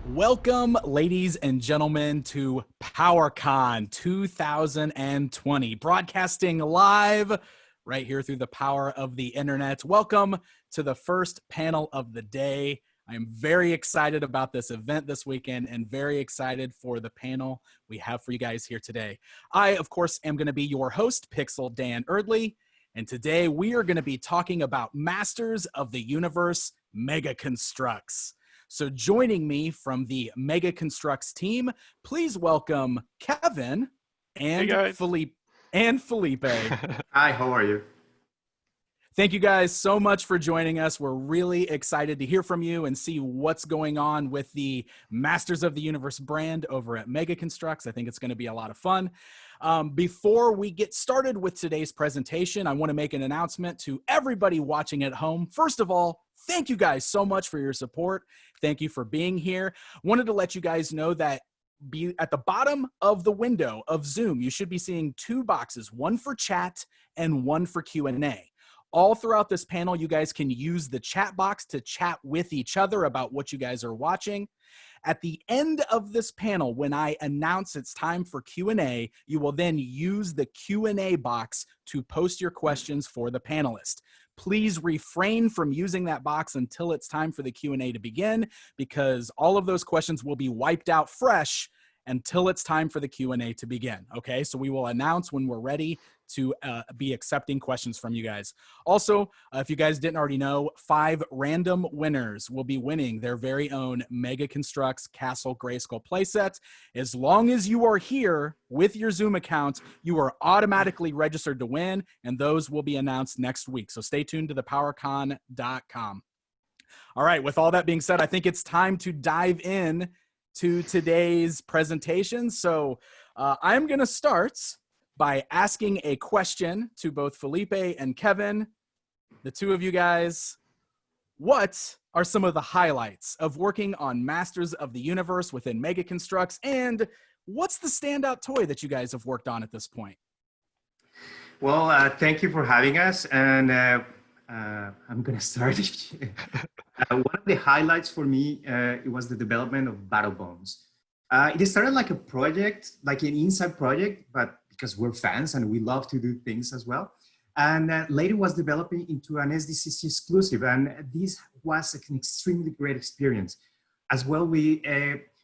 Welcome, ladies and gentlemen, to PowerCon 2020, broadcasting live right here through the power of the internet. Welcome to the first panel of the day. I am very excited about this event this weekend and very excited for the panel we have for you guys here today. I, of course, am going to be your host, Pixel Dan Eardley, and today we are going to be talking about Masters of the Universe MEGA CONSTRUX. So joining me from the MEGA CONSTRUX team, please welcome Kevin and Felipe. Hi, how are you? Thank you guys so much for joining us. We're really excited to hear from you and see what's going on with the Masters of the Universe brand over at MEGA CONSTRUX. I think it's going to be a lot of fun. Before we get started with today's presentation, I want to make an announcement to everybody watching at home. First of all, thank you guys so much for your support. Thank you for being here. Wanted to let you guys know that at the bottom of the window of Zoom, you should be seeing two boxes, one for chat and one for Q&A. All throughout this panel, you guys can use the chat box to chat with each other about what you guys are watching. At the end of this panel, when I announce it's time for Q&A, you will then use the Q&A box to post your questions for the panelists. Please refrain from using that box until it's time for the Q&A to begin, because all of those questions will be wiped out fresh until it's time for the Q&A to begin, okay? So we will announce when we're ready to be accepting questions from you guys. Also, if you guys didn't already know, 5 random winners will be winning their very own MEGA CONSTRUX Castle Grayskull playset. As long as you are here with your Zoom account, you are automatically registered to win, and those will be announced next week. So stay tuned to thepowercon.com. All right, with all that being said, I think it's time to dive in to today's presentation. So I'm going to start by asking a question to both Felipe and Kevin, the two of you guys. What are some of the highlights of working on Masters of the Universe within MEGA CONSTRUX, and what's the standout toy that you guys have worked on at this point? Well, thank you for having us, and I'm going to start. One of the highlights for me, it was the development of Battle Bones. It started like a project, like an inside project, but because we're fans and we love to do things as well. And later was developing into an SDCC exclusive. And this was an extremely great experience. As well, we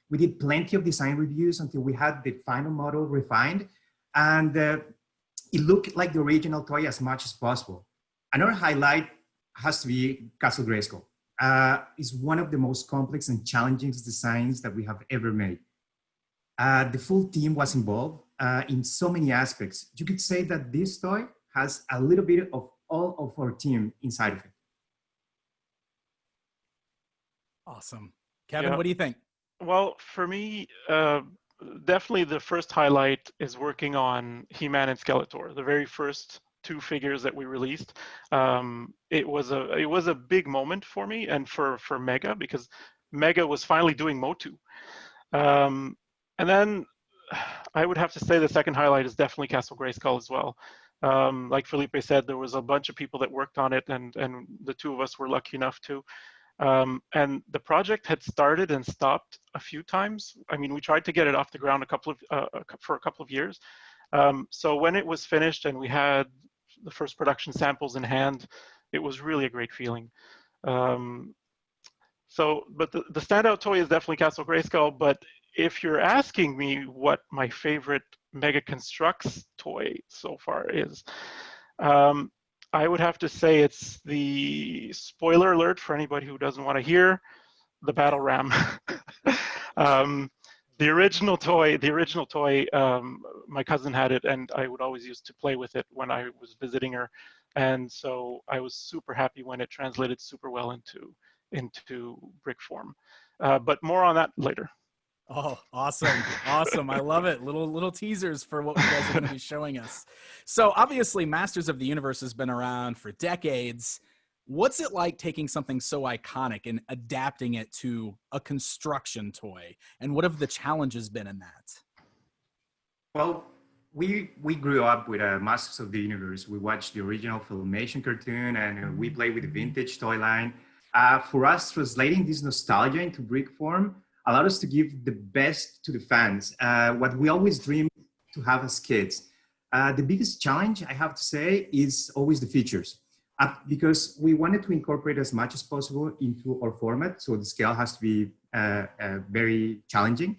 did plenty of design reviews until we had the final model refined. And it looked like the original toy as much as possible. Another highlight has to be Castle Grayskull. It's one of the most complex and challenging designs that we have ever made. The full team was involved in so many aspects. You could say that this toy has a little bit of all of our team inside of it. Awesome. Kevin, what do you think? Well, for me, definitely the first highlight is working on He-Man and Skeletor, the very first 2 figures that we released. It was a big moment for me and for MEGA, because MEGA was finally doing MOTU. And then I would have to say the second highlight is definitely Castle Grayskull as well. Like Felipe said, there was a bunch of people that worked on it, and the 2 of us were lucky enough to. And the project had started and stopped a few times. I mean, we tried to get it off the ground for a couple of years. So when it was finished and we had the first production samples in hand, it was really a great feeling. But the standout toy is definitely Castle Grayskull. But if you're asking me what my favorite MEGA CONSTRUX toy so far is, I would have to say it's the, spoiler alert for anybody who doesn't want to hear, the Battle Ram. The original toy, my cousin had it, and I would always used to play with it when I was visiting her. And so I was super happy when it translated super well into brick form. But more on that later. Oh, awesome. Awesome. I love it. Little teasers for what you guys are going to be showing us. So obviously Masters of the Universe has been around for decades. What's it like taking something so iconic and adapting it to a construction toy? And what have the challenges been in that? Well, we grew up with Masters of the Universe. We watched the original Filmation cartoon, and we played with the vintage toy line. For us, translating this nostalgia into brick form allowed us to give the best to the fans, what we always dreamed to have as kids. The biggest challenge, I have to say, is always the features. Because we wanted to incorporate as much as possible into our format, so the scale has to be very challenging.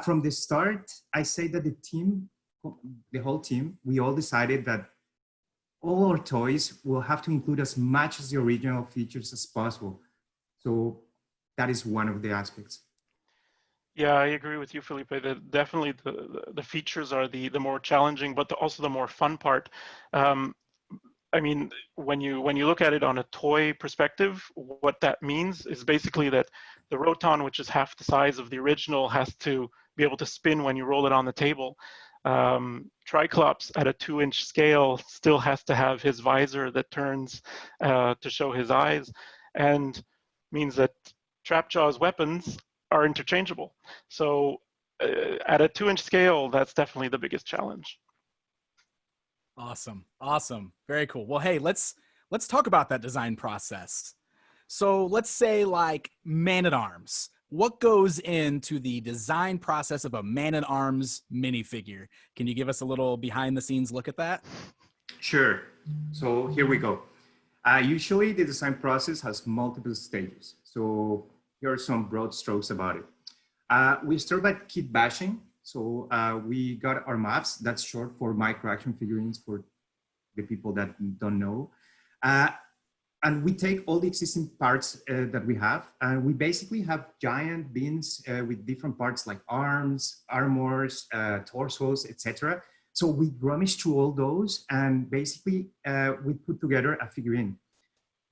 From the start, I say that the whole team, we all decided that all our toys will have to include as much as the original features as possible. So that is one of the aspects. Yeah, I agree with you, Felipe. That definitely the features are the more challenging, but also the more fun part. I mean, when you look at it on a toy perspective, what that means is basically that the Roton, which is half the size of the original, has to be able to spin when you roll it on the table. Triclops at a 2-inch scale still has to have his visor that turns to show his eyes, and means that Trapjaw's weapons are interchangeable. So at a 2-inch scale, that's definitely the biggest challenge. Awesome. Awesome. Very cool. Well, hey, let's talk about that design process. So let's say like Man-at-Arms. What goes into the design process of a Man-at-Arms minifigure? Can you give us a little behind the scenes look at that? Sure. So here we go. Usually the design process has multiple stages. So here are some broad strokes about it. We start by kit bashing. So we got our maps, that's short for micro action figurines for the people that don't know. And we take all the existing parts that we have, and we basically have giant bins with different parts like arms, armors, torsos, etc. So we rummage through all those, and basically we put together a figurine.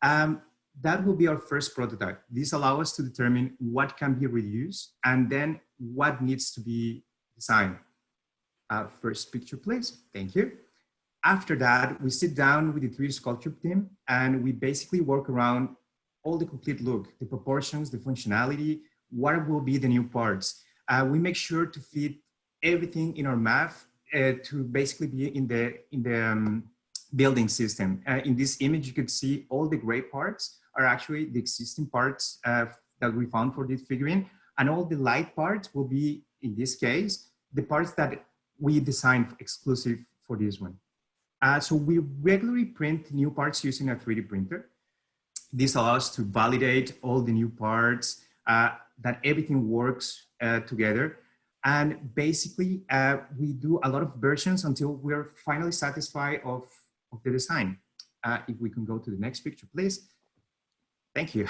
That will be our first prototype. This allows us to determine what can be reused and then what needs to be designed. First picture, please. Thank you. After that, we sit down with the 3D sculpture team and we basically work around all the complete look, the proportions, the functionality, what will be the new parts. We make sure to fit everything in our map to basically be in the building system. In this image, you could see all the gray parts are actually the existing parts that we found for this figurine. And all the light parts will be, in this case, the parts that we designed exclusive for this one. So we regularly print new parts using a 3D printer. This allows us to validate all the new parts, that everything works together. And basically, we do a lot of versions until we're finally satisfied of the design. If we can go to the next picture, please. Thank you.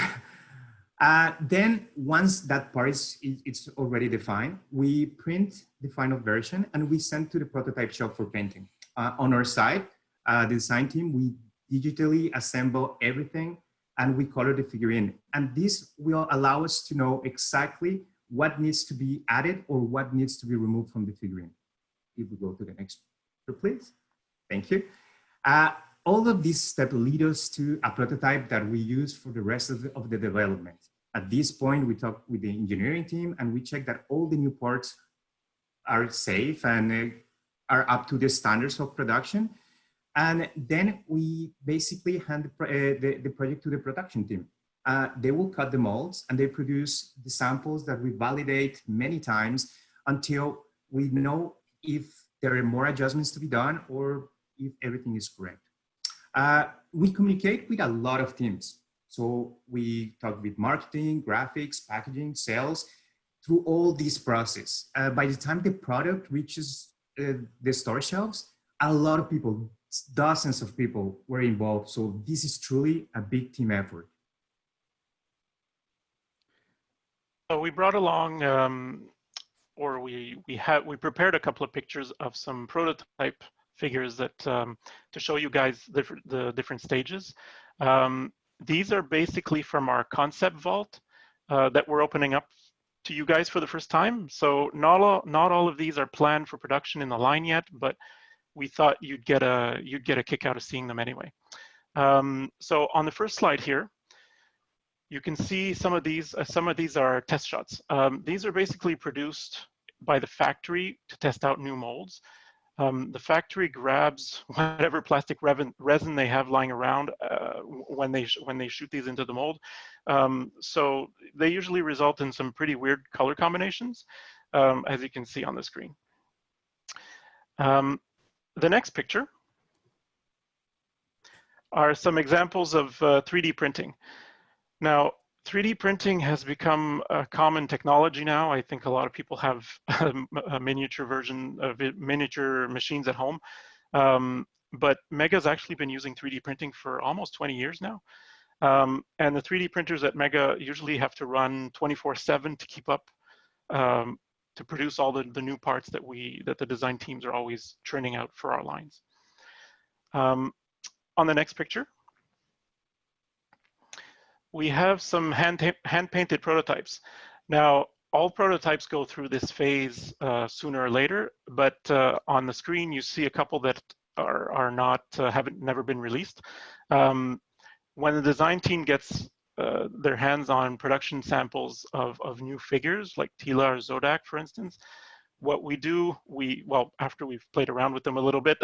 Then once that part it's already defined, we print the final version and we send to the prototype shop for painting. On our side, the design team, we digitally assemble everything and we color the figurine. And this will allow us to know exactly what needs to be added or what needs to be removed from the figurine. If we go to the next picture, please. Thank you. All of these steps lead us to a prototype that we use for the rest of the development. At this point, we talk with the engineering team and we check that all the new parts are safe and are up to the standards of production. And then we basically hand the project to the production team. They will cut the molds and they produce the samples that we validate many times until we know if there are more adjustments to be done or if everything is correct. We communicate with a lot of teams. So we talk with marketing, graphics, packaging, sales, through all this process. By the time the product reaches the store shelves, a lot of people, dozens of people were involved. So this is truly a big team effort. So we brought along, or we prepared a couple of pictures of some prototype figures that to show you guys the different stages. These are basically from our concept vault that we're opening up to you guys for the first time. So not all of these are planned for production in the line yet, but we thought you'd get a kick out of seeing them anyway. So on the first slide here, you can see some of these are test shots. These are basically produced by the factory to test out new molds. The factory grabs whatever plastic resin they have lying around when they shoot these into the mold. So they usually result in some pretty weird color combinations, as you can see on the screen. The next picture are some examples of 3D printing. Now, 3D printing has become a common technology now. I think a lot of people have a miniature version of it, miniature machines at home. But Mega's actually been using 3D printing for almost 20 years now. And the 3D printers at Mega usually have to run 24/7 to keep up, to produce all the new parts that the design teams are always churning out for our lines. On the next picture, we have some hand-painted prototypes. Now, all prototypes go through this phase sooner or later, but on the screen you see a couple that are not never been released. When the design team gets their hands on production samples of new figures like Tila or Zodak, for instance, what we do, well, after we've played around with them a little bit,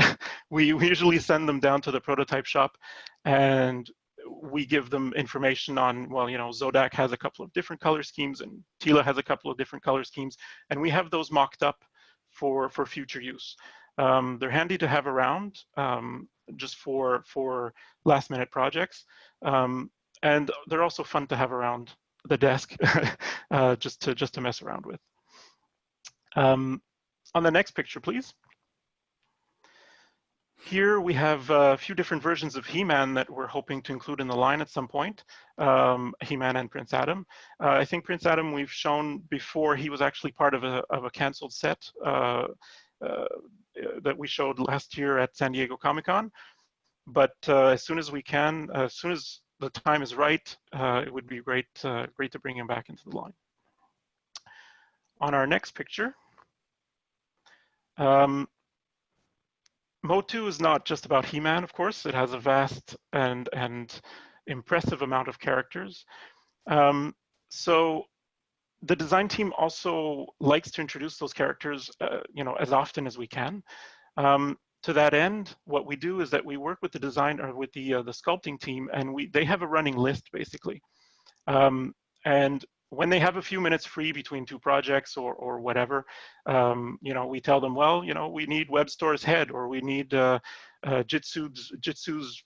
we usually send them down to the prototype shop, and we give them information on, well, you know, Zodak has a couple of different color schemes and Tila has a couple of different color schemes, and we have those mocked up for future use. They're handy to have around, just for last minute projects, and they're also fun to have around the desk, just to mess around with. On the next picture, please. Here we have a few different versions of He-Man that we're hoping to include in the line at some point. He-Man and Prince Adam. I think Prince Adam we've shown before. He was actually part of a canceled set that we showed last year at San Diego Comic-Con. But as soon as we can, as soon as the time is right, it would be great to bring him back into the line. On our next picture, MOTU is not just about He-Man, of course. It has a vast and impressive amount of characters. So the design team also likes to introduce those characters, you know, as often as we can. To that end, what we do is that we work with the design or with the sculpting team, and they have a running list basically. And when they have a few minutes free between two projects or whatever, you know, we tell them, well, you know, we need Webstore's head, or we need Jitsu's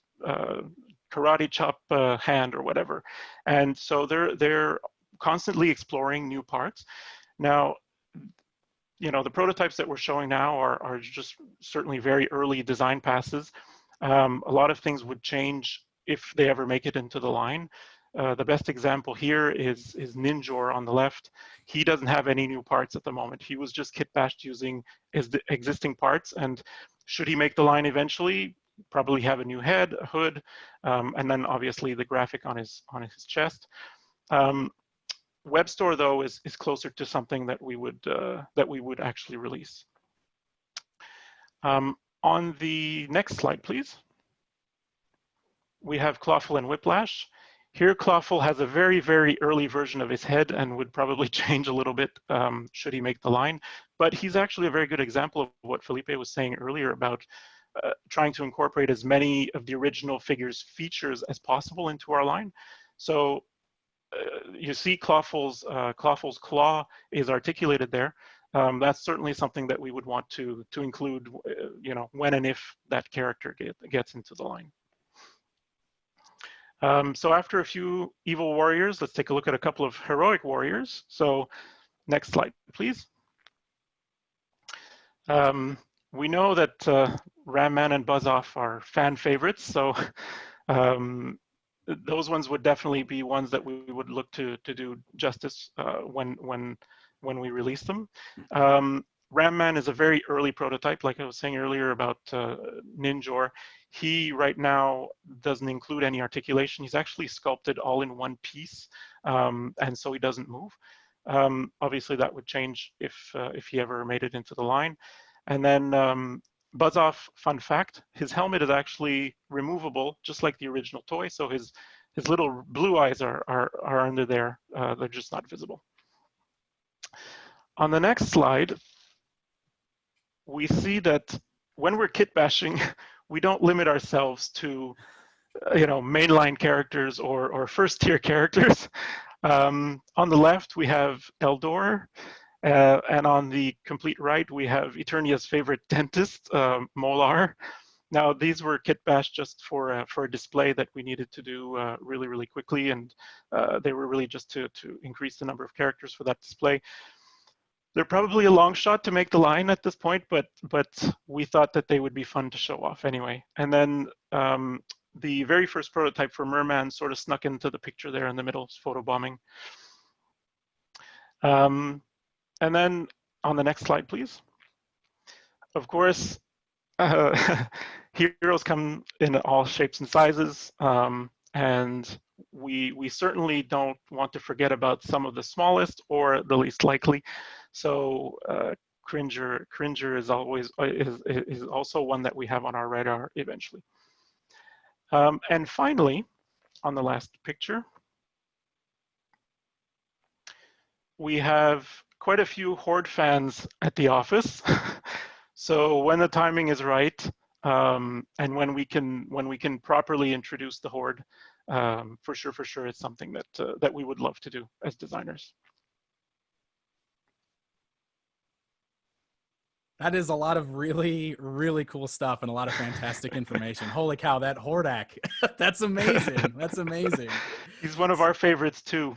karate chop hand, or whatever. And so they're constantly exploring new parts. Now, you know, the prototypes that we're showing now are just certainly very early design passes. A lot of things would change if they ever make it into the line. The best example here is Ninjor on the left. He doesn't have any new parts at the moment. He was just kit bashed using his existing parts, and should he make the line eventually, probably have a new head, a hood, and then obviously the graphic on his chest. Webstore though is closer to something that we would actually release. On the next slide, please. We have Clawful and Whiplash. Here, Clawful has a very, very early version of his head and would probably change a little bit should he make the line. But he's actually a very good example of what Felipe was saying earlier about trying to incorporate as many of the original figure's features as possible into our line. So you see Clawful's claw is articulated there. That's certainly something that we would want to include, you know, when and if that character gets into the line. So after a few evil warriors, let's take a look at a couple of heroic warriors. So next slide, please. We know that Ram-Man and Buzz-Off are fan favorites, so those ones would definitely be ones that we would look to do justice when we release them. Ram-Man is a very early prototype, like I was saying earlier about Ninjor. He right now doesn't include any articulation. He's actually sculpted all in one piece, and so he doesn't move. Obviously, that would change if he ever made it into the line. And then Buzz-Off, fun fact, his helmet is actually removable, just like the original toy. So his little blue eyes are under there. They're just not visible. On the next slide, we see that when we're kit bashing, we don't limit ourselves to mainline characters or first tier characters. On the left, we have Eldor, and on the complete right, we have Eternia's favorite dentist, Molar. Now, these were kit bashed just for a display that we needed to do really, really quickly, and they were really just to increase the number of characters for that display. They're probably a long shot to make the line at this point, but we thought that they would be fun to show off anyway. And then the very first prototype for Mer-Man sort of snuck into the picture there in the middle, photobombing. And then on the next slide, please. Of course, heroes come in all shapes and sizes, and we certainly don't want to forget about some of the smallest or the least likely. So Cringer is also one that we have on our radar eventually. And finally, on the last picture, we have quite a few Horde fans at the office. So when the timing is right, and when we can properly introduce the Horde, for sure, it's something that we would love to do as designers. That is a lot of really, really cool stuff and a lot of fantastic information. Holy cow, that Hordak. That's amazing. That's amazing. He's one of our favorites too.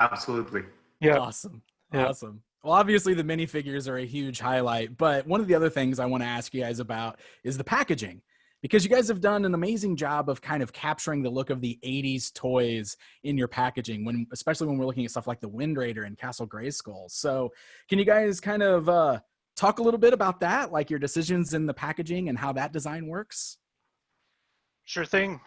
Absolutely. Yeah. Awesome. Yeah. Awesome. Well, obviously the minifigures are a huge highlight, but one of the other things I want to ask you guys about is the packaging, because you guys have done an amazing job of kind of capturing the look of the 80s toys in your packaging, especially when we're looking at stuff like the Wind Raider and Castle Grayskull. So can you guys kind of talk a little bit about that, like your decisions in the packaging and how that design works? Sure thing.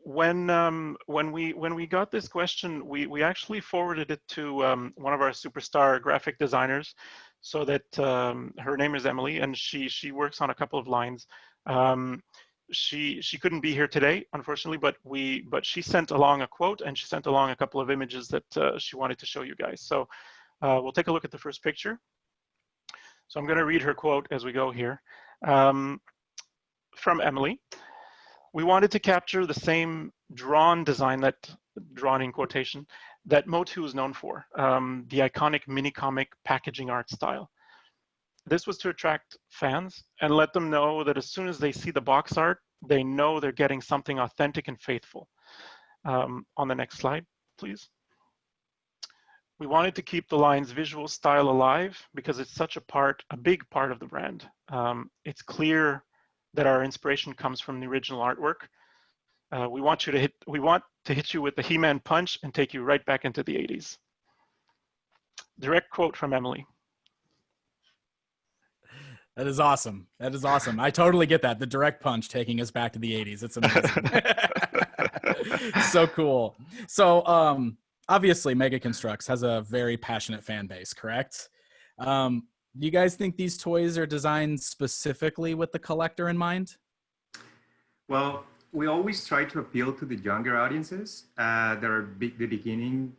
When we got this question, we actually forwarded it to one of our superstar graphic designers, so that her name is Emily, and she works on a couple of lines. She couldn't be here today, unfortunately, but she sent along a quote, and she sent along a couple of images that she wanted to show you guys. So we'll take a look at the first picture. So I'm going to read her quote as we go here. From Emily. We wanted to capture the same drawn design, that drawn in quotation, that MOTU is known for, the iconic mini-comic packaging art style. This was to attract fans and let them know that as soon as they see the box art, they know they're getting something authentic and faithful. On the next slide, please. We wanted to keep the line's visual style alive because it's such a big part of the brand. It's clear that our inspiration comes from the original artwork. We want to hit you with the He-Man punch and take you right back into the 80s. Direct quote from Emily. That is awesome. That is awesome. I totally get that. The direct punch taking us back to the 80s. It's amazing. So cool. So obviously Mega Construx has a very passionate fan base, correct? Do you guys think these toys are designed specifically with the collector in mind? Well, we always try to appeal to the younger audiences that are the beginning,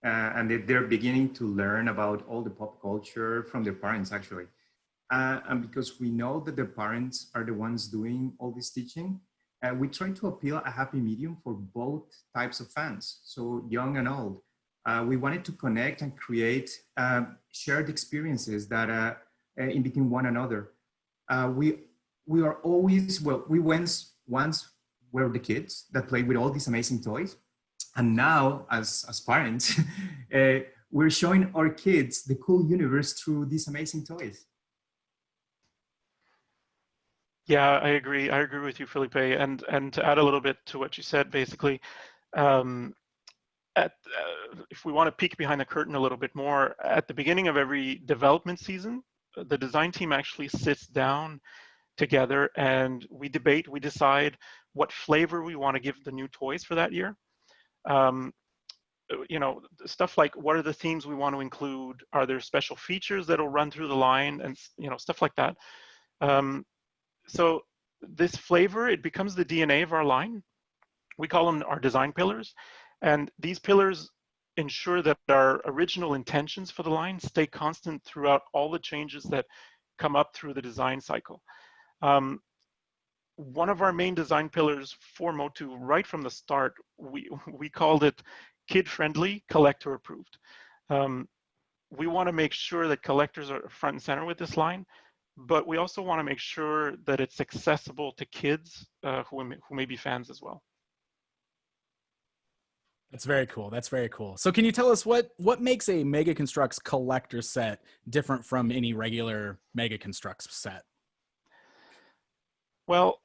and they're beginning to learn about all the pop culture from their parents, actually. And because we know that their parents are the ones doing all this teaching, we try to appeal a happy medium for both types of fans, so young and old. We wanted to connect and create shared experiences that in between one another. We are always, well, we once were the kids that played with all these amazing toys. And now as parents, we're showing our kids the cool universe through these amazing toys. Yeah, I agree. I agree with you, Felipe. And to add a little bit to what you said, basically, if we want to peek behind the curtain a little bit more, at the beginning of every development season, the design team actually sits down together and we debate, we decide what flavor we want to give the new toys for that year. You know, stuff like what are the themes we want to include? Are there special features that'll run through the line, and stuff like that. So this flavor, it becomes the DNA of our line. We call them our design pillars. And these pillars ensure that our original intentions for the line stay constant throughout all the changes that come up through the design cycle. One of our main design pillars for MOTU right from the start, we called it kid-friendly, collector-approved. We want to make sure that collectors are front and center with this line, but we also want to make sure that it's accessible to kids who may be fans as well. That's very cool. That's very cool. So can you tell us what makes a MEGA CONSTRUX collector set different from any regular MEGA CONSTRUX set? Well,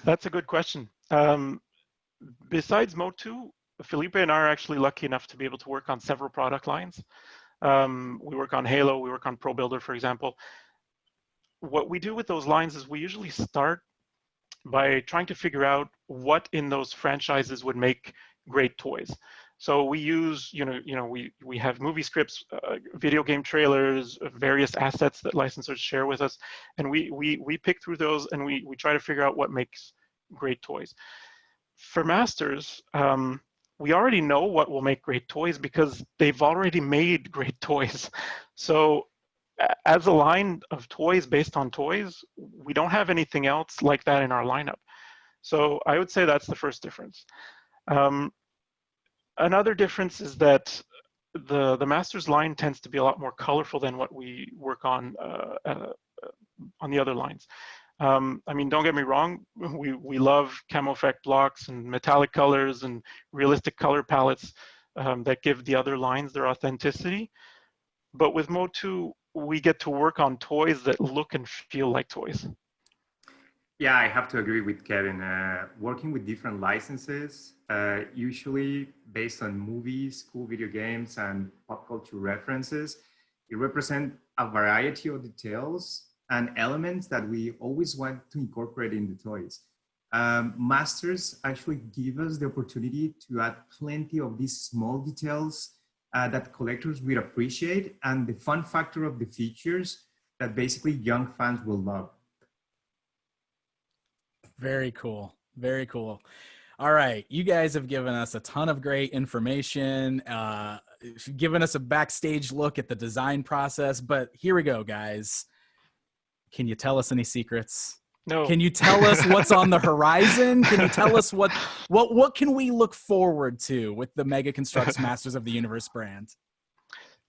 that's a good question. Besides MOTU, Felipe and I are actually lucky enough to be able to work on several product lines. We work on Halo, we work on Pro Builder, for example. What we do with those lines is we usually start by trying to figure out what in those franchises would make great toys. So we use, we have movie scripts, video game trailers, various assets that licensors share with us, and we pick through those and we try to figure out what makes great toys. For Masters, we already know what will make great toys because they've already made great toys. So as a line of toys based on toys, we don't have anything else like that in our lineup. So I would say that's the first difference. Another difference is that the Masters line tends to be a lot more colorful than what we work on the other lines. I mean, don't get me wrong, we love camo effect blocks and metallic colors and realistic color palettes that give the other lines their authenticity. But with MOTU, we get to work on toys that look and feel like toys. Yeah, I have to agree with Kevin. Working with different licenses, usually based on movies, cool video games, and pop culture references, it represents a variety of details and elements that we always want to incorporate in the toys. Masters actually give us the opportunity to add plenty of these small details that collectors will appreciate, and the fun factor of the features that basically young fans will love. Very cool. Very cool. All right. You guys have given us a ton of great information, given us a backstage look at the design process, but here we go, guys. Can you tell us any secrets? No. Can you tell us what's on the horizon? Can you tell us what can we look forward to with the MEGA CONSTRUX Masters of the Universe brand?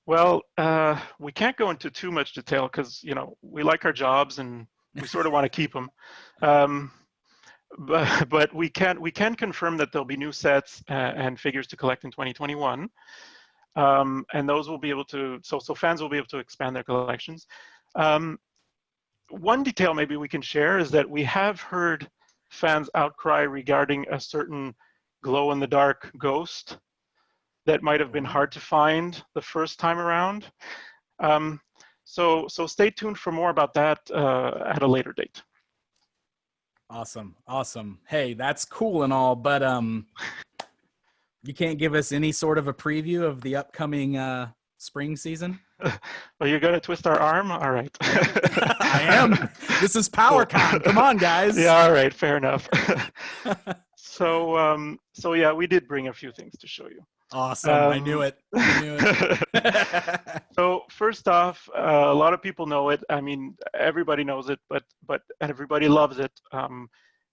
Well, we can't go into too much detail because, we like our jobs and we sort of want to keep them. But we can confirm that there'll be new sets and figures to collect in 2021. And those will be able to, so fans will be able to expand their collections. One detail maybe we can share is that we have heard fans outcry regarding a certain glow-in-the-dark ghost that might have been hard to find the first time around. So stay tuned for more about that at a later date. Awesome. Awesome. Hey, that's cool and all, but you can't give us any sort of a preview of the upcoming spring season? Well, you're gonna twist our arm? All right. I am. This is PowerCon. Come on, guys. Yeah, all right, fair enough. So yeah, we did bring a few things to show you. Awesome. I knew it. I knew it. So first off, a lot of people know it. I mean, everybody knows it, but everybody loves it.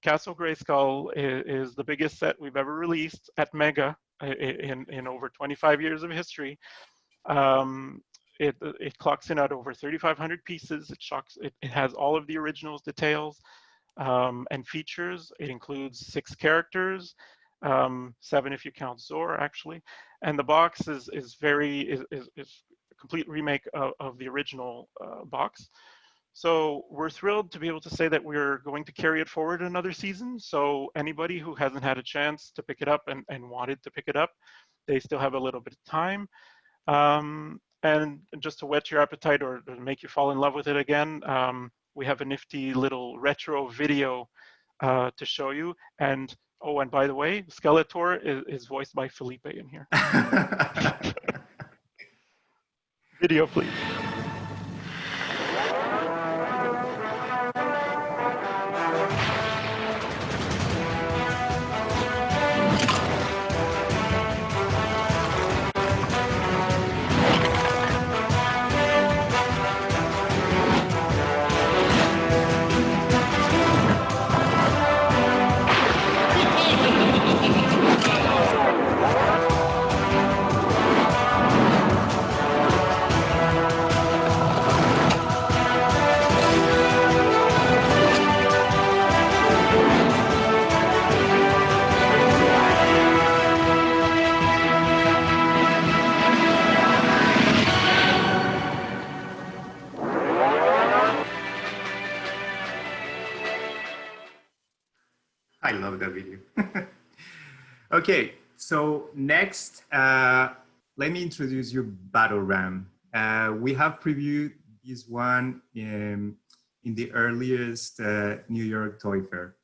Castle Grayskull is the biggest set we've ever released at Mega in over 25 years of history. It clocks in at over 3,500 pieces. It has all of the originals, details, and features. It includes 6 characters, 7 if you count Zor, actually. And the box is a complete remake of the original box. So we're thrilled to be able to say that we're going to carry it forward another season. So anybody who hasn't had a chance to pick it up and wanted to pick it up, they still have a little bit of time. And just to whet your appetite or to make you fall in love with it again, we have a nifty little retro video to show you. And oh, and by the way, Skeletor is voiced by Felipe in here. Video, please. Okay, so next, let me introduce you Battle Ram. We have previewed this one in the earliest New York Toy Fair.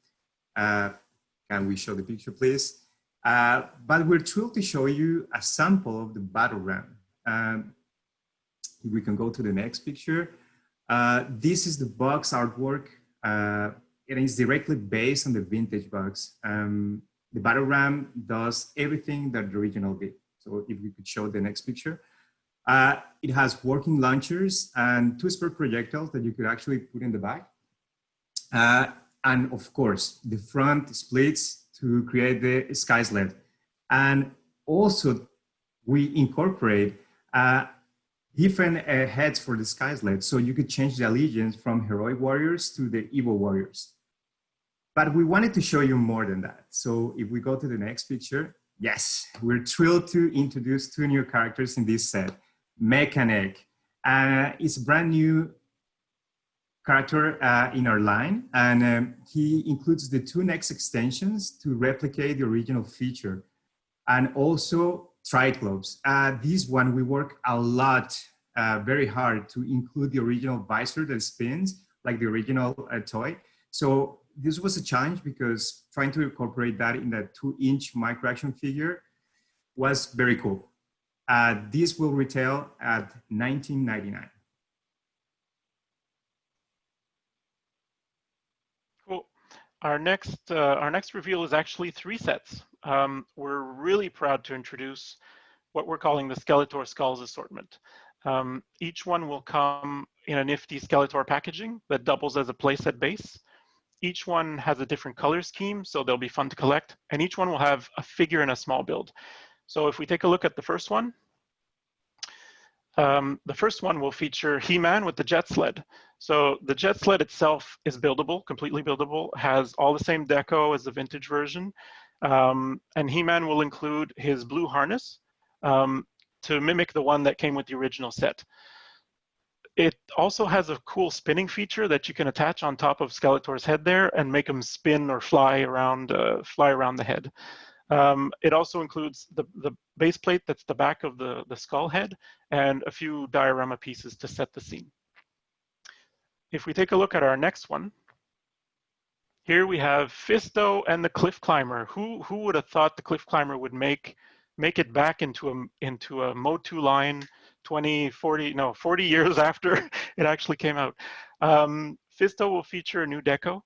Can we show the picture, please? But we're thrilled to show you a sample of the Battle Ram. If we can go to the next picture. This is the box artwork. It is directly based on the vintage box. The Battle Ram does everything that the original did. So if we could show the next picture. It has working launchers and two spare projectiles that you could actually put in the back. And of course, the front splits to create the sky sled. And also, we incorporate different heads for the sky sled. So you could change the allegiance from heroic warriors to the evil warriors. But we wanted to show you more than that. So if we go to the next picture, yes, we're thrilled to introduce two new characters in this set. Mechanic. It's a brand new character in our line, and he includes the two next extensions to replicate the original feature, and also triclopes. This one, we work a lot, very hard to include the original visor that spins, like the original toy. So this was a challenge because trying to incorporate that in that 2-inch micro action figure was very cool. This will retail at $19.99. Cool. Our next reveal is actually 3 sets. We're really proud to introduce what we're calling the Skeletor Skulls assortment. Each one will come in a nifty Skeletor packaging that doubles as a playset base. Each one has a different color scheme, so they'll be fun to collect. And each one will have a figure and a small build. So if we take a look at the first one will feature He-Man with the jet sled. So the jet sled itself is buildable, completely buildable, has all the same deco as the vintage version. And He-Man will include his blue harness to mimic the one that came with the original set. It also has a cool spinning feature that you can attach on top of Skeletor's head there and make him spin or fly around the head. It also includes the base plate that's the back of the skull head and a few diorama pieces to set the scene. If we take a look at our next one, here we have Fisto and the Cliff Climber. Who would have thought the Cliff Climber would make it back into a MOTU line 40 years after it actually came out. Fisto will feature a new deco.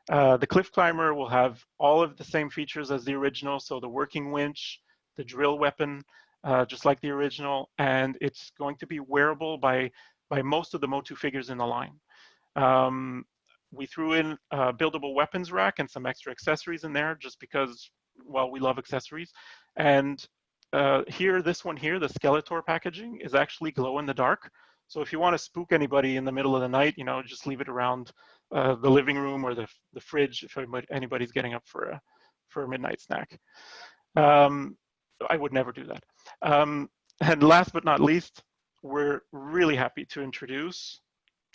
The Cliff Climber will have all of the same features as the original, so the working winch, the drill weapon, just like the original, and it's going to be wearable by most of the MOTU figures in the line. We threw in a buildable weapons rack and some extra accessories in there just because, well, we love accessories. And this one here, the Skeletor packaging, is actually glow in the dark. So if you want to spook anybody in the middle of the night, just leave it around the living room or the fridge if anybody's getting up for a midnight snack. I would never do that. And last but not least, we're really happy to introduce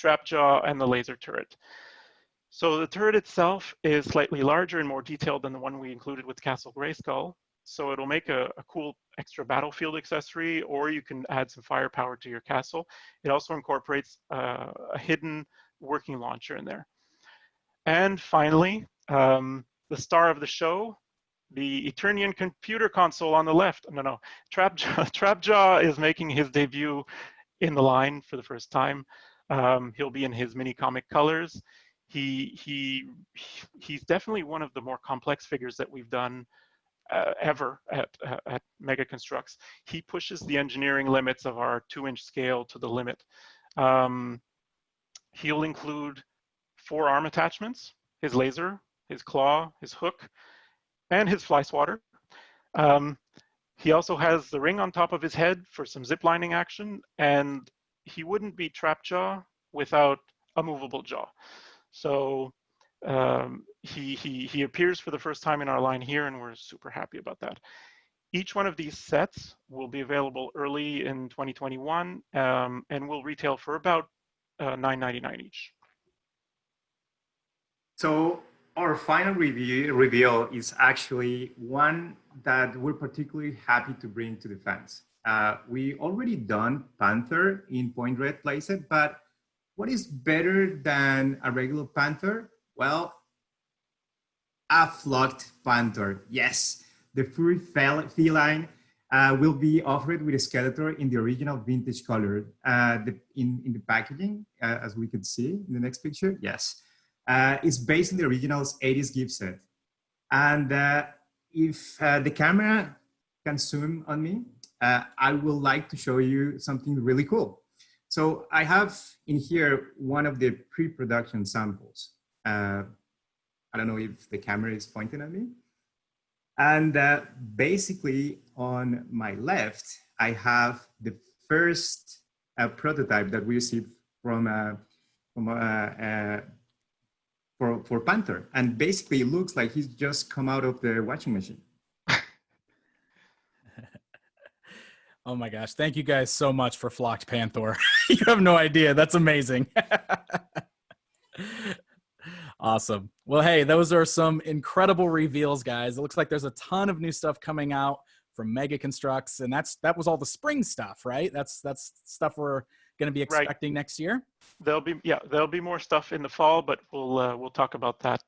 Trapjaw and the laser turret. So the turret itself is slightly larger and more detailed than the one we included with Castle Grayskull. So it'll make a cool extra battlefield accessory, or you can add some firepower to your castle. It also incorporates a hidden working launcher in there. And finally, the star of the show, the Eternian computer console on the left. No, Trapjaw is making his debut in the line for the first time. He'll be in his mini comic colors. He's definitely one of the more complex figures that we've done ever at Mega Construx. He pushes the engineering limits of our 2-inch scale to the limit. He'll include 4 arm attachments: his laser, his claw, his hook, and his fly swatter. He also has the ring on top of his head for some ziplining action, and he wouldn't be Trapjaw without a movable jaw. So he appears for the first time in our line here, and we're super happy about that. Each one of these sets will be available early in 2021 and will retail for about $9.99 each. So our final reveal is actually one that we're particularly happy to bring to the fans. We already done Panther in Point Red playset, but what is better than a regular Panther? Well, a flocked Panther. Yes, the furry feline will be offered with a Skeletor in the original vintage color. In the packaging, as we could see in the next picture, yes. It's based on the original's 80s gift set. And if the camera can zoom on me, I would like to show you something really cool. So I have in here one of the pre-production samples. I don't know if the camera is pointing at me. And basically on my left, I have the first prototype that we received for Panther. And basically it looks like he's just come out of the washing machine. Oh my gosh. Thank you guys so much for Flocked Panther. You have no idea. That's amazing. Awesome. Well, hey, those are some incredible reveals, guys. It looks like there's a ton of new stuff coming out from Mega Construx, and that was all the spring stuff, right? That's stuff we're going to be expecting next year. There'll be more stuff in the fall, but we'll talk about that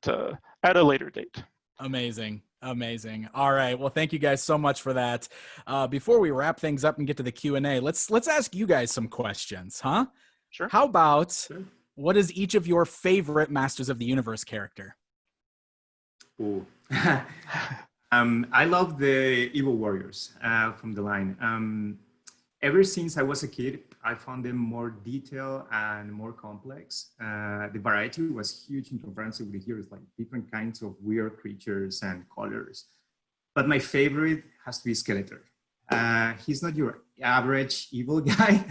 at a later date. Amazing. Amazing. All right. Well, thank you guys so much for that. Before we wrap things up and get to the Q&A, let's ask you guys some questions, huh? Sure. How about what is each of your favorite Masters of the Universe character? Ooh. I love the Evil Warriors from the line. Ever since I was a kid, I found them more detailed and more complex. The variety was huge in comparison with the heroes, like different kinds of weird creatures and colors. But my favorite has to be Skeletor. He's not your average evil guy.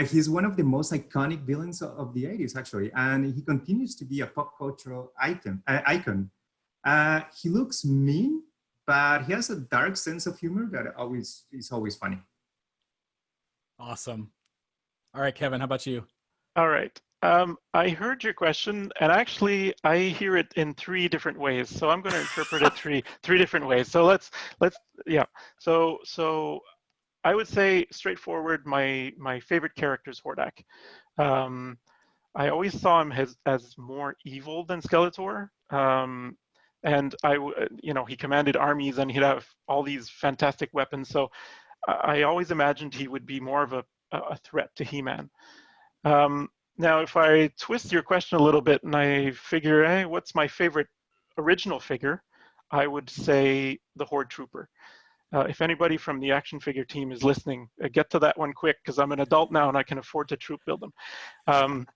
He's one of the most iconic villains of the 80s, actually, and he continues to be a pop cultural icon. He looks mean, but he has a dark sense of humor that is always funny. Awesome. All right, Kevin, how about you? All right. I heard your question, and actually, I hear it in 3 different ways. So I'm going to interpret it three different ways. So let's yeah. So I would say straightforward. My favorite character is Hordak. I always saw him as more evil than Skeletor. And he commanded armies, and he'd have all these fantastic weapons. So I always imagined he would be more of a threat to He-Man. Now, if I twist your question a little bit and I figure, hey, what's my favorite original figure? I would say the Horde Trooper. If anybody from the action figure team is listening, get to that one quick, because I'm an adult now and I can afford to troop build them.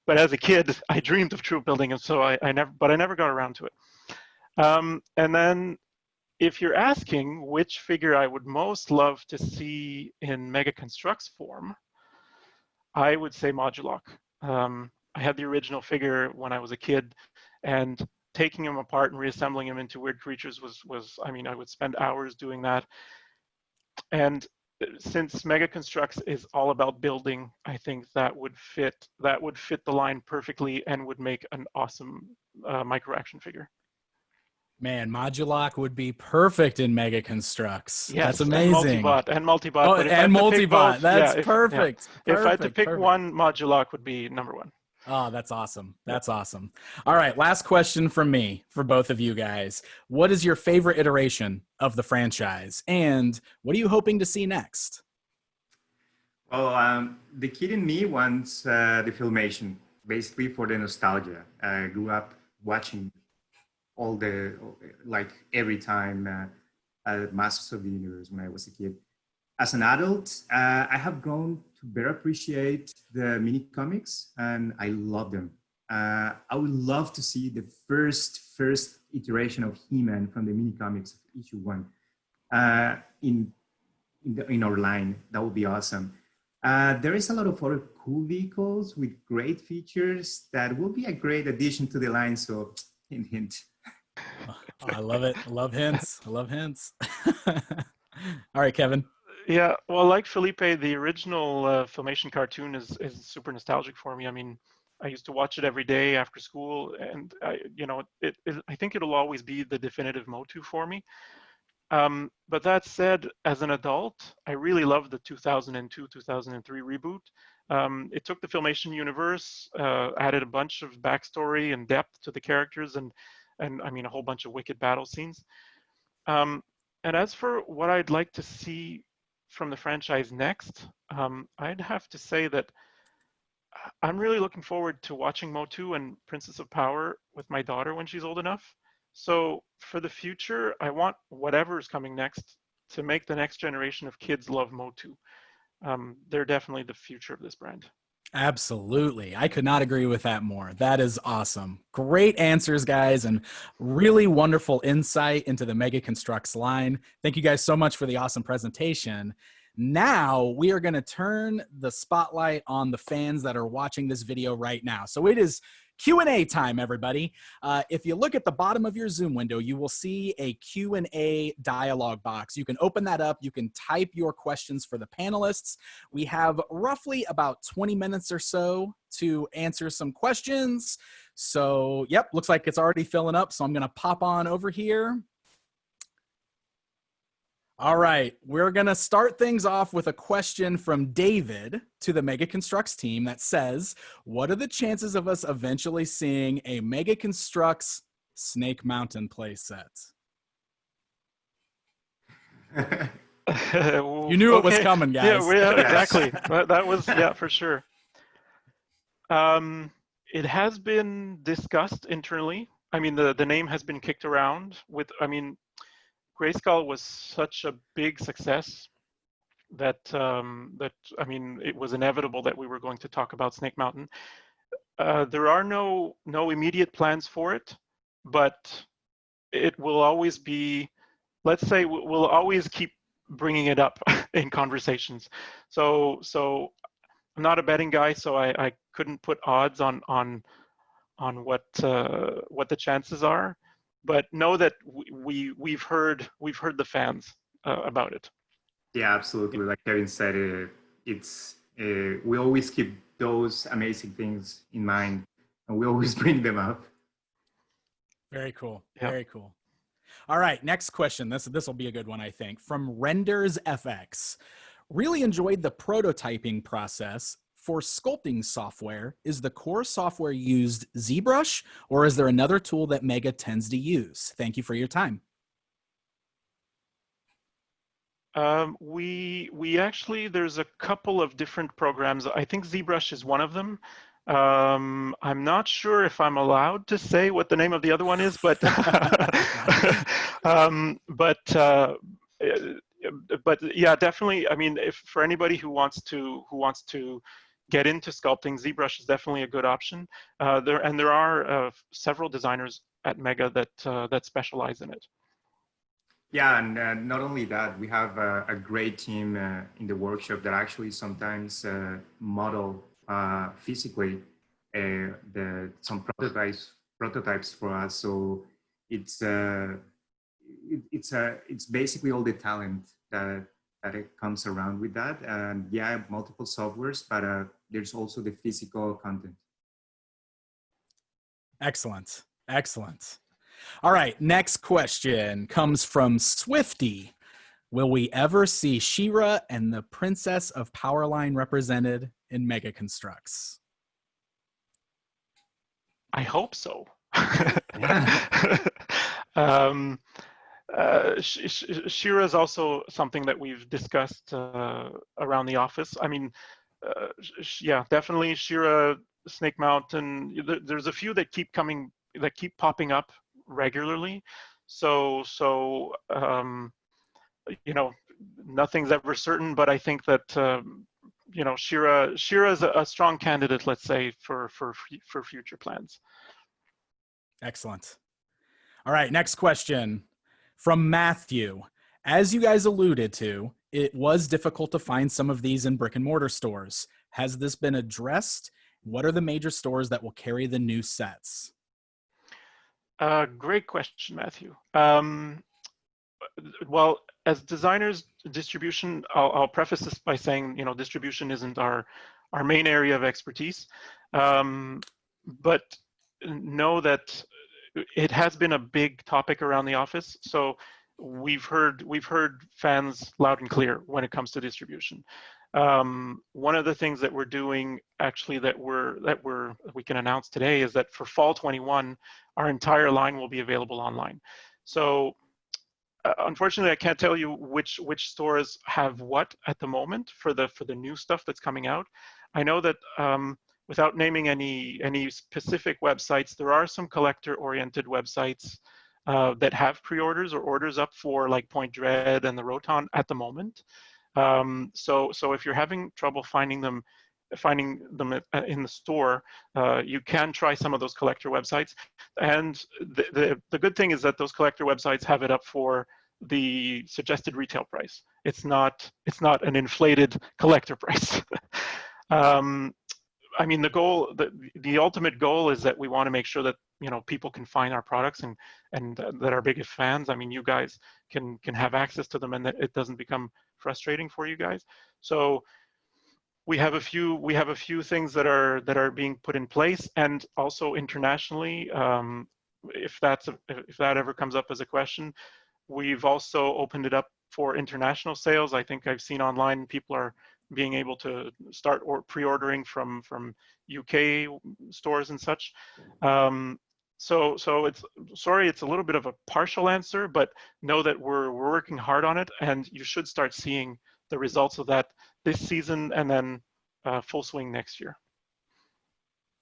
But as a kid, I dreamed of troop building, and so I never got around to it. And then if you're asking which figure I would most love to see in Mega Construx form, I would say Modulok. I had the original figure when I was a kid, and taking him apart and reassembling him into weird creatures was I mean, I would spend hours doing that. And since Mega Construx is all about building, I think that would fit the line perfectly and would make an awesome micro action figure. Man, Modulok would be perfect in Mega Construx. Yes, that's amazing. And multibot. Oh, and multibot. That's perfect. If I had to pick one, Modulok would be number 1. Oh, that's awesome. That's awesome. All right, last question from me for both of you guys. What is your favorite iteration of the franchise, and what are you hoping to see next? Well, the kid in me wants the Filmation, basically for the nostalgia. I grew up watching every time Masters of the Universe when I was a kid. As an adult, I have grown to better appreciate the mini comics, and I love them. I would love to see the first iteration of He-Man from the mini comics of issue 1 in our line. That would be awesome. There is a lot of other cool vehicles with great features that will be a great addition to the line. So hint, hint. Oh, I love it. I love hints. I love hints. All right, Kevin. Yeah, well, like Felipe, the original Filmation cartoon is super nostalgic for me. I mean, I used to watch it every day after school, and I think it'll always be the definitive MOTU for me. But that said, as an adult, I really loved the 2002, 2003 reboot. It took the Filmation universe, added a bunch of backstory and depth to the characters, and I mean, a whole bunch of wicked battle scenes. And as for what I'd like to see from the franchise next, I'd have to say that I'm really looking forward to watching MOTU and Princess of Power with my daughter when she's old enough. So for the future, I want whatever is coming next to make the next generation of kids love MOTU. They're definitely the future of this brand. Absolutely. I could not agree with that more. That is awesome. Great answers, guys, and really wonderful insight into the MEGA CONSTRUX line. Thank you guys so much for the awesome presentation. Now we are going to turn the spotlight on the fans that are watching this video right now. So it is Q&A time, everybody. If you look at the bottom of your Zoom window, you will see a Q&A dialog box. You can open that up. You can type your questions for the panelists. We have roughly about 20 minutes or so to answer some questions. So, yep, looks like it's already filling up. So I'm going to pop on over here. All right, we're going to start things off with a question from David to the MEGA CONSTRUX team that says, what are the chances of us eventually seeing a MEGA CONSTRUX Snake Mountain playset? You knew it was coming, guys. Yeah, exactly. That was, yeah, for sure. It has been discussed internally. I mean, the name has been kicked around with, I mean, Grayskull was such a big success that I mean, it was inevitable that we were going to talk about Snake Mountain. There are no immediate plans for it, but it will always be, let's say, we'll always keep bringing it up in conversations. So I'm not a betting guy, so I couldn't put odds on what the chances are. But know that we've heard the fans about it. Yeah, absolutely. Like Kevin said, we always keep those amazing things in mind, and we always bring them up. Very cool. Yeah. Very cool. All right, next question. This will be a good one, I think. From Renders FX. Really enjoyed the prototyping process. For sculpting software, is the core software used ZBrush, or is there another tool that MEGA tends to use? Thank you for your time. We actually, there's a couple of different programs. I think ZBrush is one of them. I'm not sure if I'm allowed to say what the name of the other one is, but but yeah, definitely. I mean, if for anybody who wants to get into sculpting, ZBrush is definitely a good option. There are several designers at MEGA that specialize in it. Yeah, and not only that, we have a great team in the workshop that actually sometimes model physically some prototypes for us. So it's basically all the talent that it comes around with that. And yeah, multiple softwares, but there's also the physical content. Excellent. Excellent. All right, next question comes from Swifty. Will we ever see She-Ra and the Princess of Powerline represented in MEGA CONSTRUX? I hope so. She-Ra is also something that we've discussed around the office. I mean, yeah, definitely She-Ra, Snake Mountain. There's a few that keep popping up regularly. So you know, nothing's ever certain, but I think that you know, She-Ra is a strong candidate, let's say, for future plans. Excellent. All right, next question from Matthew. As you guys alluded to, it was difficult to find some of these in brick and mortar stores. Has this been addressed? What are the major stores that will carry the new sets? Great question, Matthew. Well, as designers, distribution, I'll preface this by saying, you know, distribution isn't our main area of expertise. But know that it has been a big topic around the office. So we've heard fans loud and clear when it comes to distribution. One of the things that we're doing actually that we can announce today is that for fall 21, our entire line will be available online. So unfortunately, I can't tell you which stores have what at the moment for the new stuff that's coming out. I know that without naming any specific websites, there are some collector-oriented websites that have pre-orders or orders up for like Point Dread and the Roton at the moment. So if you're having trouble finding them in the store, you can try some of those collector websites. And the good thing is that those collector websites have it up for the suggested retail price. It's not an inflated collector price. I mean, the ultimate goal is that we want to make sure that people can find our products and that our biggest fans. I mean, you guys can have access to them, and that it doesn't become frustrating for you guys. So we have a few things that are being put in place, and also internationally, if that ever comes up as a question, we've also opened it up for international sales. I think I've seen online people are being able to start pre-ordering from UK stores and such. So it's a little bit of a partial answer, but know that we're working hard on it, and you should start seeing the results of that this season, and then full swing next year.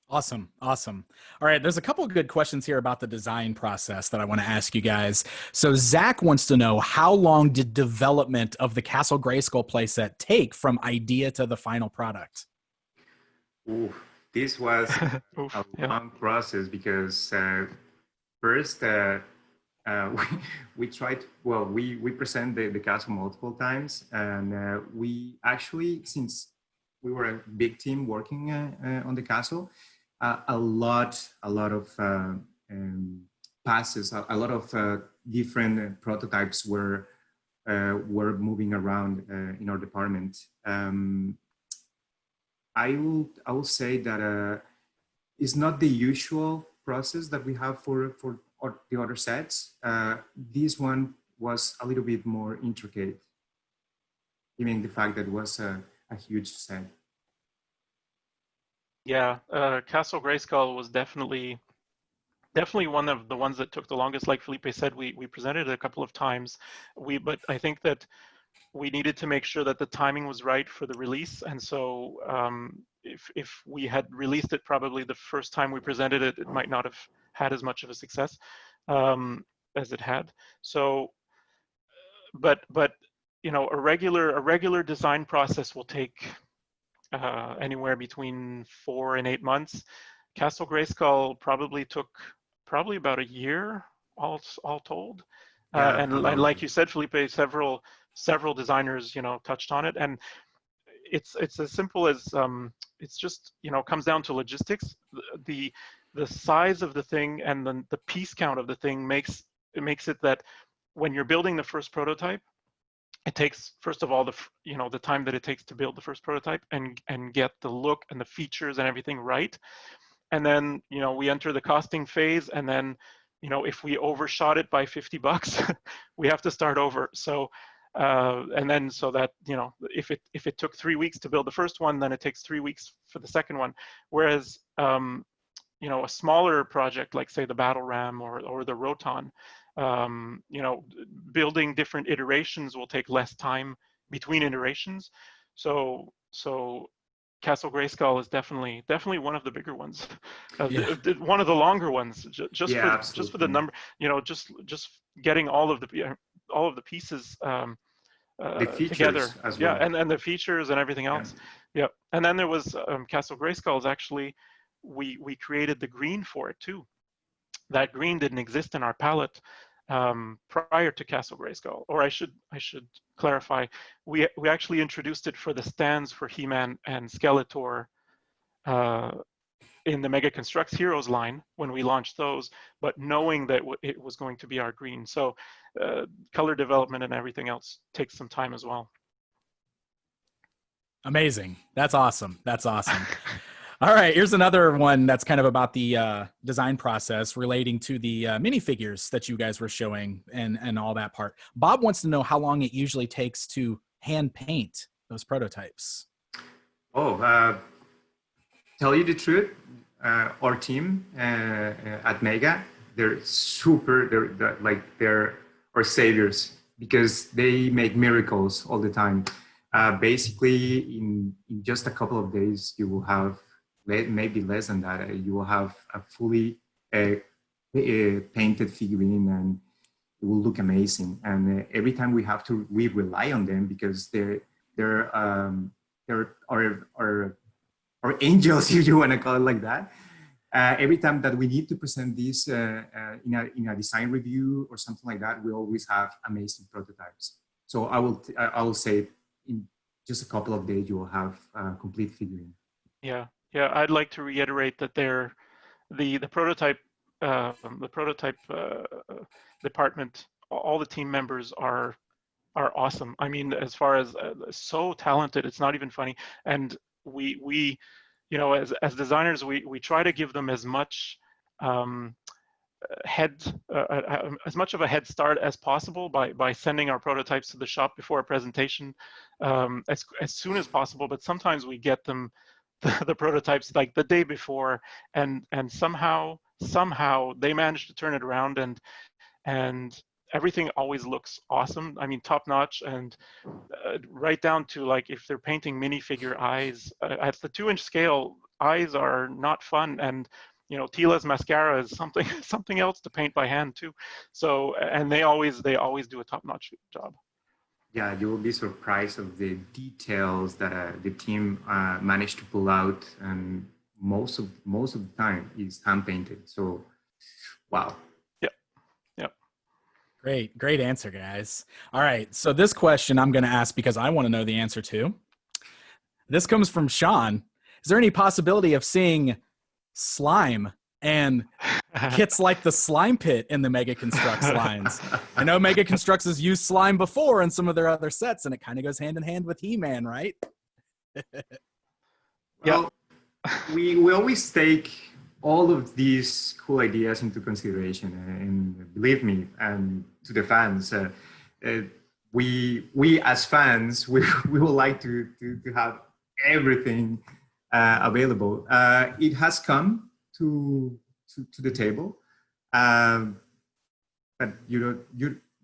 Awesome. Awesome. All right. There's a couple of good questions here about the design process that I want to ask you guys. So Zach wants to know, how long did development of the Castle Grayskull playset take from idea to the final product? Ooh, this was a long process because first we tried, we presented the castle multiple times, and we actually, since we were a big team working on the castle, a lot of passes, a lot of different prototypes were moving around in our department. I will say that it's not the usual process that we have for the other sets. This one was a little bit more intricate, given the fact that it was a huge set. Yeah, Castle Grayskull was definitely one of the ones that took the longest. Like Felipe said, we presented it a couple of times. But I think that we needed to make sure that the timing was right for the release. And so if we had released it probably the first time we presented it, it might not have had as much of a success as it had. So, but a regular design process will take anywhere between 4 and 8 months. Castle Grayskull probably took about a year, all told. Yeah, and like you said, Felipe, several designers, touched on it, and it's as simple as it's just comes down to logistics. The size of the thing and the piece count of the thing makes it that when you're building the first prototype, it takes, first of all, the time that it takes to build the first prototype and get the look and the features and everything right. And then, we enter the costing phase, and then, if we overshot it by $50, we have to start over. So, and then so that, if it took 3 weeks to build the first one, then it takes 3 weeks for the second one. Whereas, a smaller project, like say the Battle Ram or the Roton, building different iterations will take less time between iterations. So Castle Grayskull is definitely one of the bigger ones, one of the longer ones. Just for the number, just getting all of the pieces the features together as well. and the features and everything else. Yeah. And then there was Castle Grayskull is actually, we created the green for it too. That green didn't exist in our palette prior to Castle Grayskull. Or I should clarify, we actually introduced it for the stands for He-Man and Skeletor in the MEGA CONSTRUX Heroes line when we launched those, but knowing that it was going to be our green. So color development and everything else takes some time as well. Amazing. That's awesome. That's awesome. All right, here's another one that's kind of about the design process relating to the minifigures that you guys were showing and all that part. Bob wants to know how long it usually takes to hand paint those prototypes. Oh, tell you the truth, our team at Mega, they're super, they're our saviors because they make miracles all the time. Basically, in just a couple of days, you will have, maybe less than that, you will have a fully painted figurine, and it will look amazing. And every time we rely on them because they're our angels, if you want to call it like that. Every time that we need to present this in a design review or something like that, we always have amazing prototypes. So I will say in just a couple of days, you will have a complete figurine. Yeah, yeah. I'd like to reiterate that the prototype department, all the team members are awesome. I mean, as far as so talented, it's not even funny. And we you know, as designers, we try to give them as much as much of a head start as possible by sending our prototypes to the shop before a presentation as soon as possible. But sometimes we get them the prototypes like the day before, and somehow they manage to turn it around, and everything always looks awesome. I mean, top notch, and right down to like if they're painting minifigure eyes at the 2-inch scale, eyes are not fun. And you know, Tila's mascara is something else to paint by hand too. So, and they always do a top notch job. Yeah, you will be surprised of the details that the team managed to pull out, and most of the time is hand painted. So, wow. Great answer, guys. All right, so this question I'm going to ask because I want to know the answer to. This comes from Sean. Is there any possibility of seeing slime and kits like the slime pit in the Mega CONSTRUX lines? I know Mega CONSTRUX has used slime before in some of their other sets, and it kind of goes hand in hand with He-Man, right? Well, we always take all of these cool ideas into consideration, and believe me, and to the fans, we as fans, we would like to have everything available. It has come to the table, but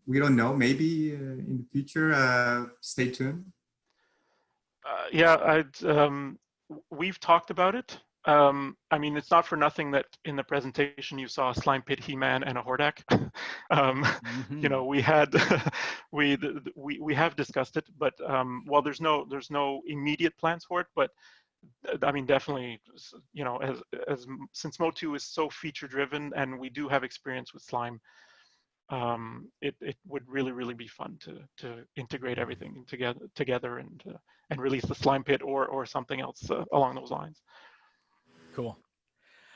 we don't know. Maybe in the future, stay tuned. Yeah, we've talked about it. I mean, it's not for nothing that in the presentation you saw a slime pit, He-Man, and a Hordak. You know, we had we have discussed it, but well, there's no immediate plans for it. But I mean, definitely, you know, since MOTU is so feature driven and we do have experience with slime, it would really be fun to integrate everything together and release the slime pit or something else along those lines. Cool.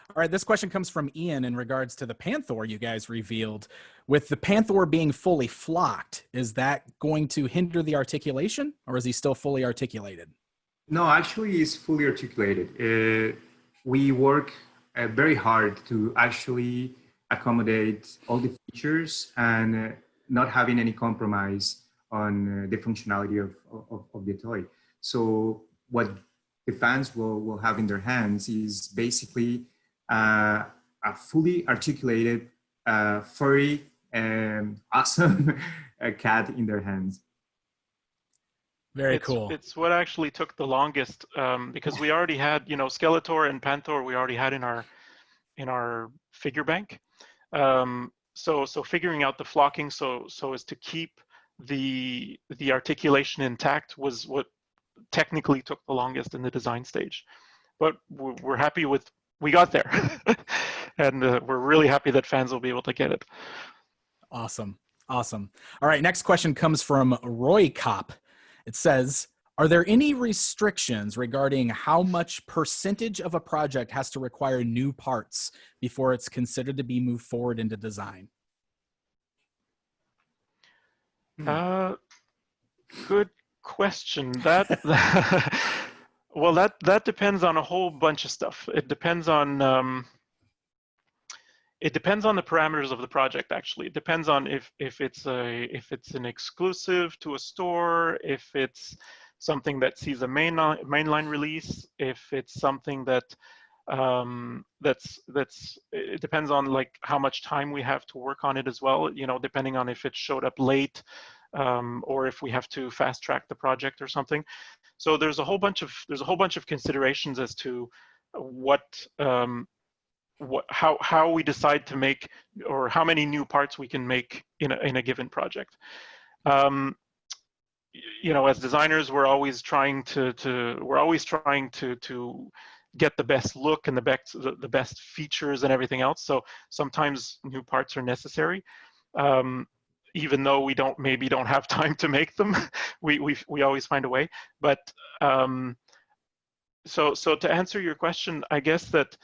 All right, this question comes from Ian in regards to the Panther you guys revealed. With the Panther being fully flocked, is that going to hinder the articulation, or is he still fully articulated? No, actually, he's fully articulated. We work very hard to actually accommodate all the features and not having any compromise on the functionality of the toy. So what the fans will have in their hands is basically a fully articulated, furry, awesome cat in their hands. Very cool. It's what actually took the longest because we already had, you know, Skeletor and Panther we already had in our figure bank. So figuring out the flocking so as to keep the articulation intact was what technically took the longest in the design stage. But we're happy we got there. And we're really happy that fans will be able to get it. Awesome. All right, next question comes from Roy Kopp. It says, are there any restrictions regarding how much percentage of a project has to require new parts before it's considered to be moved forward into design? Good question. Well, that depends on a whole bunch of stuff. It depends on the parameters of the project. Actually, it depends on if it's an exclusive to a store, if it's something that sees a mainline release, if it's something that it depends on like how much time we have to work on it as well. You know, depending on if it showed up late, or if we have to fast track the project or something. So there's a whole bunch of considerations as to how we decide to make, or how many new parts we can make in a given project. You know, as designers, we're always trying to get the best look and the best features and everything else. So sometimes new parts are necessary, even though we maybe don't have time to make them. we always find a way. But so to answer your question, I guess that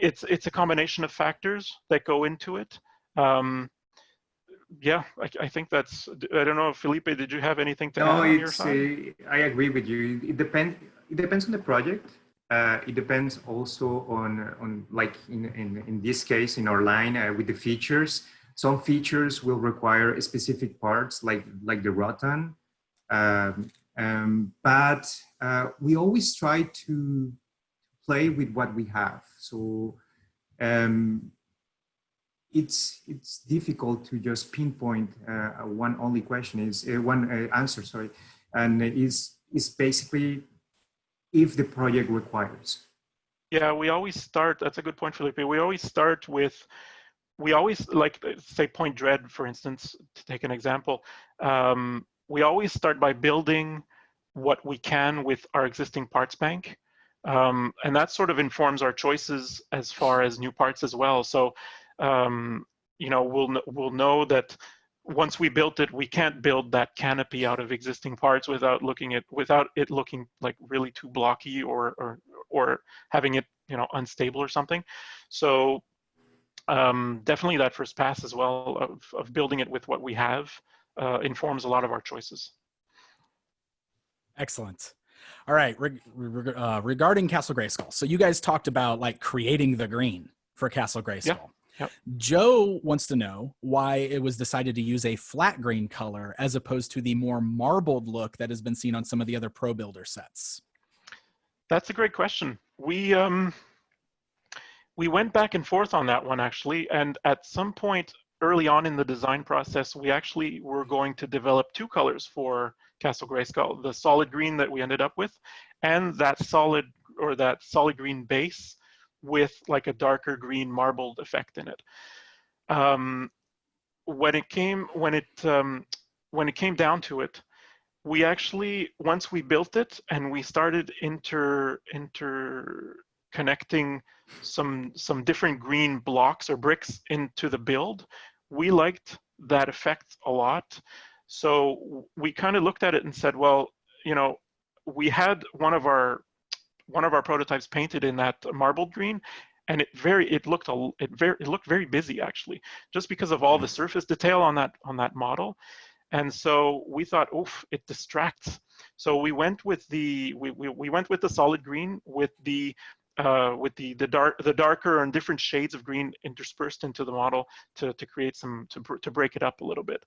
it's a combination of factors that go into it. Yeah, I think that's. I don't know, Felipe, did you have anything to add on your side? I agree with you. It depends on the project. It depends also on like in this case in our line with the features. Some features will require specific parts like the rotan, but we always try to play with what we have. So it's difficult to just pinpoint one only question is one answer. Sorry, and is basically if the project requires. Yeah, we always start. That's a good point, Felipe. We always start with. We always, like, say, Point Dread, for instance, to take an example. We always start by building what we can with our existing parts bank. And that sort of informs our choices as far as new parts as well. So, you know, we'll know that once we built it, we can't build that canopy out of existing parts without it looking like really too blocky or having it, you know, unstable or something. So definitely that first pass as well of building it with what we have informs a lot of our choices. Excellent. All right, regarding Castle Grayskull. So you guys talked about like creating the green for Castle Grayskull. Yep. Joe wants to know why it was decided to use a flat green color as opposed to the more marbled look that has been seen on some of the other Pro Builder sets. That's a great question. We went back and forth on that one, actually, and at some point early on in the design process, we actually were going to develop two colors for Castle Grayskull: the solid green that we ended up with, and that solid green base with like a darker green marbled effect in it. When it came down to it, we actually, once we built it and we started interconnecting some different green blocks or bricks into the build, we liked that effect a lot. So we kind of looked at it and said, well, you know, we had one of our prototypes painted in that marbled green, and it looked very busy, actually, just because of all the surface detail on that model. And so we thought, oof, it distracts. So we went with the solid green with the darker and different shades of green interspersed into the model to create to break it up a little bit.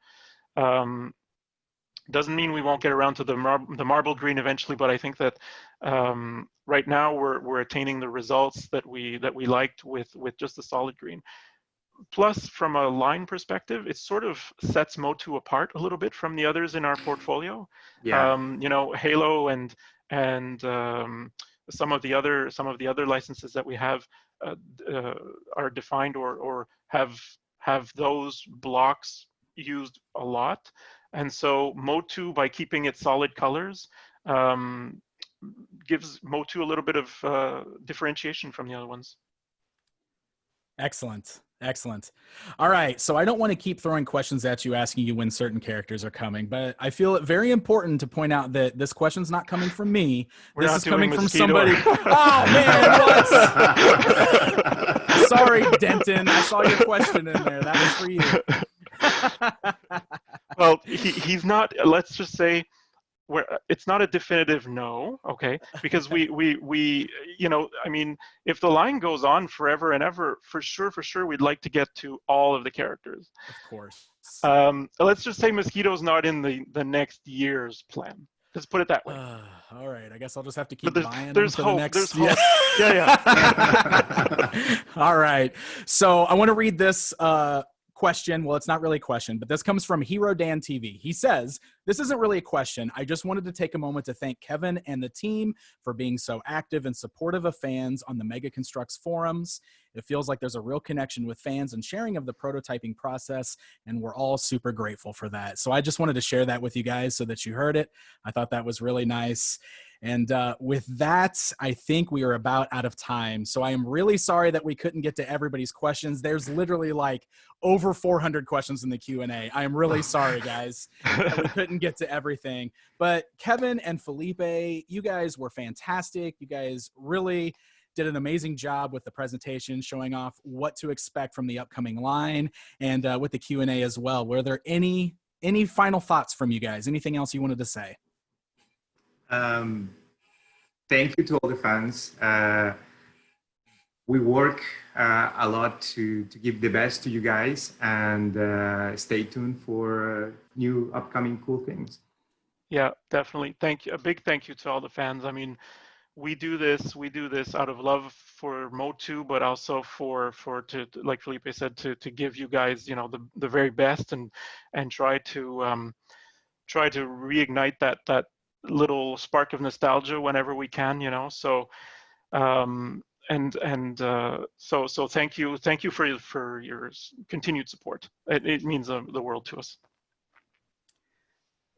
Doesn't mean we won't get around to the marble green eventually, but I think that right now we're attaining the results that we liked with just the solid green. Plus, from a line perspective, it sort of sets MOTU apart a little bit from the others in our portfolio. Yeah. You know, Halo and some of the other licenses that we have are defined or have those blocks used a lot. And so MOTU, by keeping it solid colors, gives MOTU a little bit of differentiation from the other ones. Excellent. Excellent. All right. So I don't want to keep throwing questions at you, asking you when certain characters are coming, but I feel it very important to point out that this question's not coming from me. This is coming from somebody. Oh, man, what? Sorry, Denton. I saw your question in there. That was for you. Well, he's not, let's just say, it's not a definitive no, okay? Because we you know, I mean, if the line goes on forever and ever, for sure, we'd like to get to all of the characters. Of course. Let's just say Mosquito's not in the next year's plan. Let's put it that way. All right, I guess I'll just have to keep buying there's them for hope. the next. There's hope. Yeah. All right, so I want to read this question. Well, it's not really a question, but this comes from Hero Dan TV. He says, this isn't really a question. I just wanted to take a moment to thank Kevin and the team for being so active and supportive of fans on the MEGA CONSTRUX forums. It feels like there's a real connection with fans and sharing of the prototyping process, and we're all super grateful for that. So I just wanted to share that with you guys so that you heard it. I thought that was really nice. And with that, I think we are about out of time. So I am really sorry that we couldn't get to everybody's questions. There's literally like over 400 questions in the Q&A. I am really sorry, guys, that we couldn't get to everything. But Kevin and Felipe, you guys were fantastic. You guys really did an amazing job with the presentation, showing off what to expect from the upcoming line, and with the Q&A as well. Were there any final thoughts from you guys? Anything else you wanted to say? Thank you to all the fans. We work a lot to give the best to you guys, and stay tuned for new upcoming cool things. Yeah, definitely. Thank you. A big thank you to all the fans. I mean, we do this out of love for MOTU, but also to like Felipe said, to give you guys, you know, the very best, and try to reignite that little spark of nostalgia whenever we can, you know. So so thank you for your continued support. It means the world to us.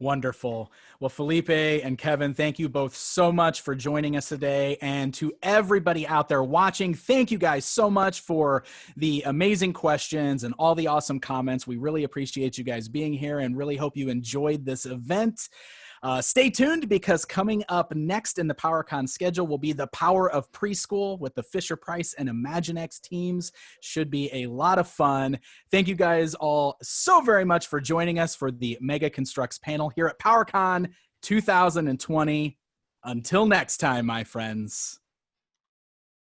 Wonderful. Well, Felipe and Kevin, thank you both so much for joining us today. And to everybody out there watching, thank you guys so much for the amazing questions and all the awesome comments. We really appreciate you guys being here and really hope you enjoyed this event. Stay tuned, because coming up next in the PowerCon schedule will be the Power of Preschool with the Fisher-Price and Imaginext teams. Should be a lot of fun. Thank you guys all so very much for joining us for the MEGA CONSTRUX panel here at PowerCon 2020. Until next time, my friends.